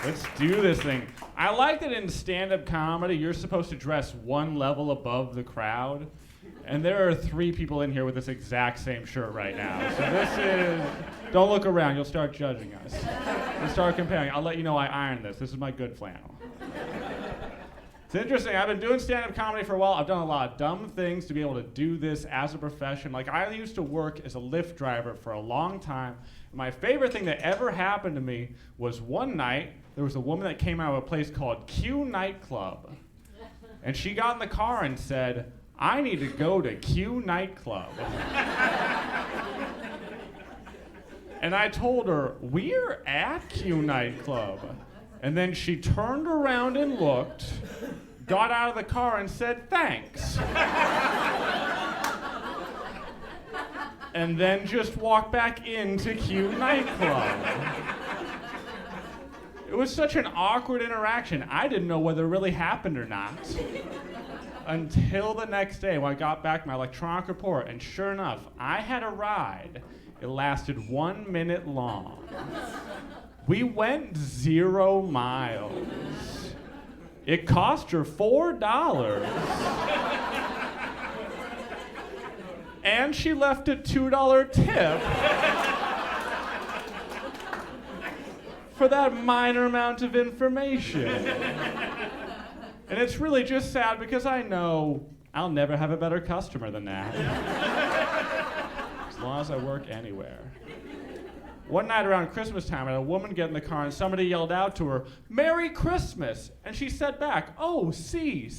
Let's do this thing. I like that in stand-up comedy, you're supposed to dress one level above the crowd. And there are 3 people in here with this exact same shirt right now. So this is, don't look around, you'll start judging us. You'll start comparing. I'll let you know I ironed this. This is my good flannel. It's interesting, I've been doing stand-up comedy for a while. I've done a lot of dumb things to be able to do this as a profession. Like, I used to work as a Lyft driver for a long time. My favorite thing that ever happened to me was one night, there was a woman that came out of a place called Q Nightclub. And she got in the car and said, "I need to go to Q Nightclub." And I told her, "We're at Q Nightclub." And then she turned around and looked, got out of the car and said, "Thanks." And then just walked back into Q Nightclub. It was such an awkward interaction. I didn't know whether it really happened or not. Until the next day when I got back my electronic report, and sure enough, I had a ride. It lasted 1 minute long. We went 0 miles. It cost her $4. And she left a $2 tip for that minor amount of information. And it's really just sad because I know I'll never have a better customer than that. As long as I work anywhere. One night around Christmas time, I had a woman get in the car and somebody yelled out to her, "Merry Christmas!" And she said back, "Oh, see.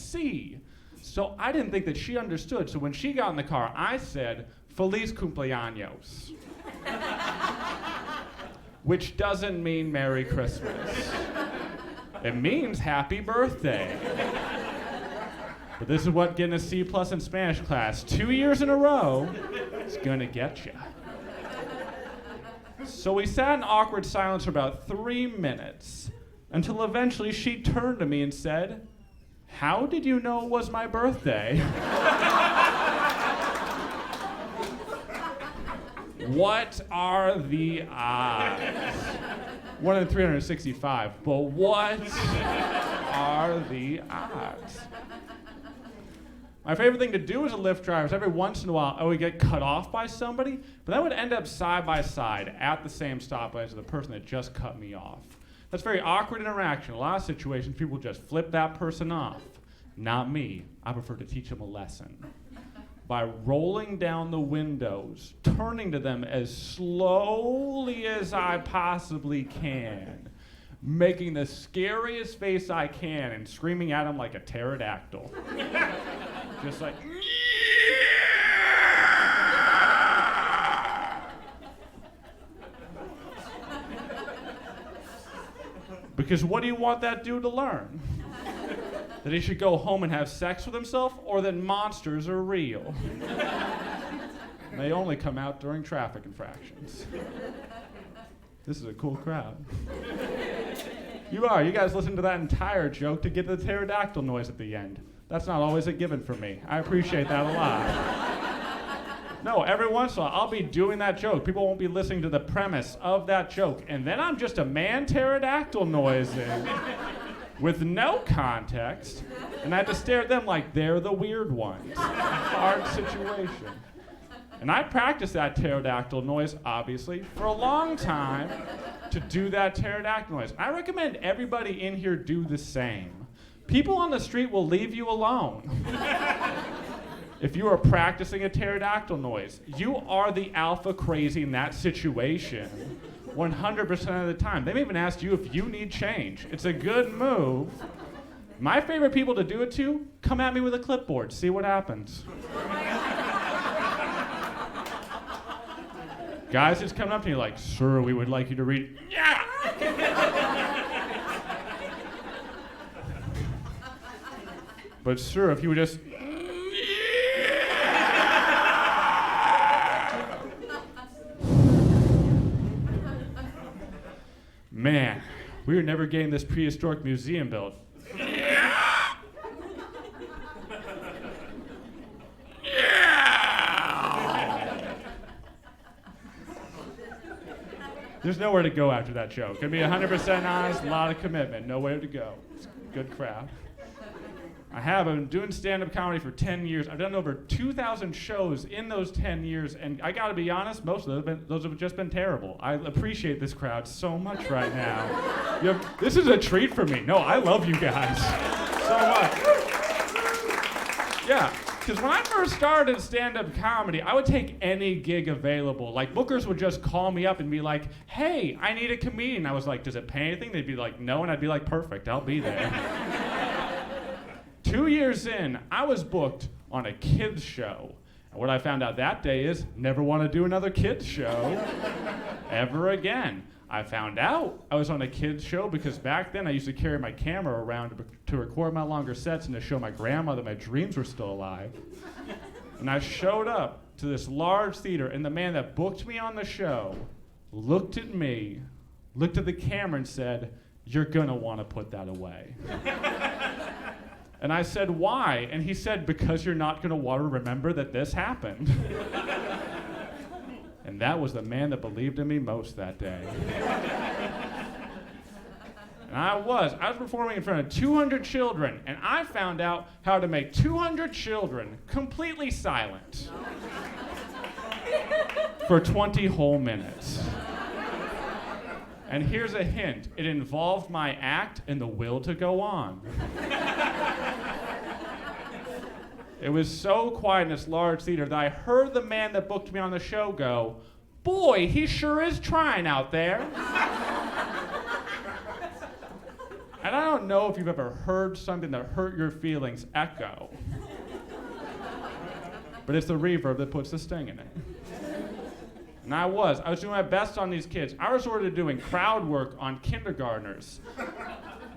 So I didn't think that she understood. So when she got in the car, I said, "Feliz cumpleaños." Which doesn't mean Merry Christmas. It means happy birthday. But this is what getting a C+ in Spanish class 2 years in a row is gonna get you. So we sat in awkward silence for about 3 minutes until eventually she turned to me and said, "How did you know it was my birthday?" What are the odds? 1 in 365, but what are the odds? My favorite thing to do as a Lyft driver is every once in a while I would get cut off by somebody, but I would end up side by side at the same stoplight as the person that just cut me off. That's a very awkward interaction. In a lot of situations, people just flip that person off. Not me. I prefer to teach them a lesson. By rolling down the windows, turning to them as slowly as I possibly can, making the scariest face I can and screaming at them like a pterodactyl. Just like, because what do you want that dude to learn? That he should go home and have sex with himself, or that monsters are real? They only come out during traffic infractions. This is a cool crowd. You guys listen to that entire joke to get the pterodactyl noise at the end. That's not always a given for me. I appreciate that a lot. No, every once in a while, I'll be doing that joke. People won't be listening to the premise of that joke. And then I'm just a man pterodactyl noising with no context. And I have to stare at them like they're the weird ones. Hard situation. And I practiced that pterodactyl noise, obviously, for a long time to do that pterodactyl noise. I recommend everybody in here do the same. People on the street will leave you alone. If you are practicing a pterodactyl noise, you are the alpha crazy in that situation 100% of the time. They may even ask you if you need change. It's a good move. My favorite people to do it to, come at me with a clipboard, see what happens. Guys just come up to you like, "Sir, we would like you to read." Yeah! But sir, if you would just... Man, we were never getting this prehistoric museum built. There's nowhere to go after that show. Gonna be 100% honest, a lot of commitment, nowhere to go. It's a good crowd. I've been doing stand-up comedy for 10 years. I've done over 2,000 shows in those 10 years, and I gotta be honest, most of those have just been terrible. I appreciate this crowd so much right now. This is a treat for me. No, I love you guys so much. Yeah, because when I first started stand-up comedy, I would take any gig available. Like, bookers would just call me up and be like, hey, I need a comedian. I was like, does it pay anything? They'd be like, no, and I'd be like, perfect, I'll be there. 2 years in, I was booked on a kids show. And what I found out that day is, never want to do another kids show ever again. I found out I was on a kids show because back then I used to carry my camera around to record my longer sets and to show my grandma that my dreams were still alive. And I showed up to this large theater, and the man that booked me on the show looked at me, looked at the camera and said, you're gonna want to put that away. And I said, why? And he said, because you're not gonna want to remember that this happened. And that was the man that believed in me most that day. And I was performing in front of 200 children, and I found out how to make 200 children completely silent for 20 whole minutes. And here's a hint, it involved my act and the will to go on. It was so quiet in this large theater that I heard the man that booked me on the show go, boy, he sure is trying out there. And I don't know if you've ever heard something that hurt your feelings echo. But it's the reverb that puts the sting in it. And I was doing my best on these kids. I was sort of doing crowd work on kindergartners.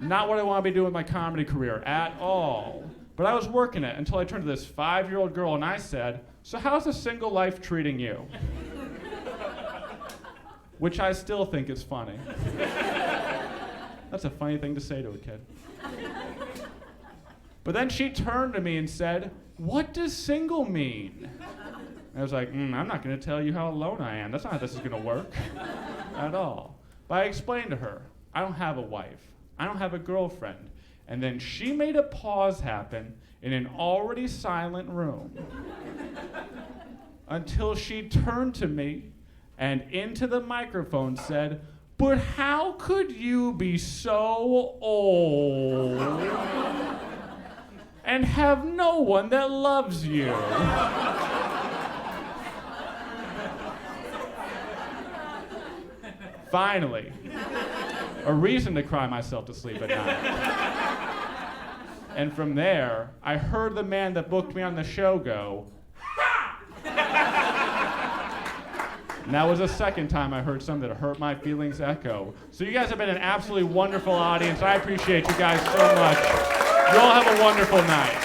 Not what I want to be doing with my comedy career at all. But I was working it until I turned to this 5-year-old girl and I said, so how's the single life treating you? Which I still think is funny. That's a funny thing to say to a kid. But then she turned to me and said, what does single mean? And I was like, I'm not gonna tell you how alone I am. That's not how this is gonna work at all. But I explained to her, I don't have a wife. I don't have a girlfriend. And then she made a pause happen in an already silent room until she turned to me and into the microphone said, but how could you be so old and have no one that loves you? Finally, a reason to cry myself to sleep at night. And from there, I heard the man that booked me on the show go, ha! And that was the second time I heard something that hurt my feelings echo. So you guys have been an absolutely wonderful audience. I appreciate you guys so much. You all have a wonderful night.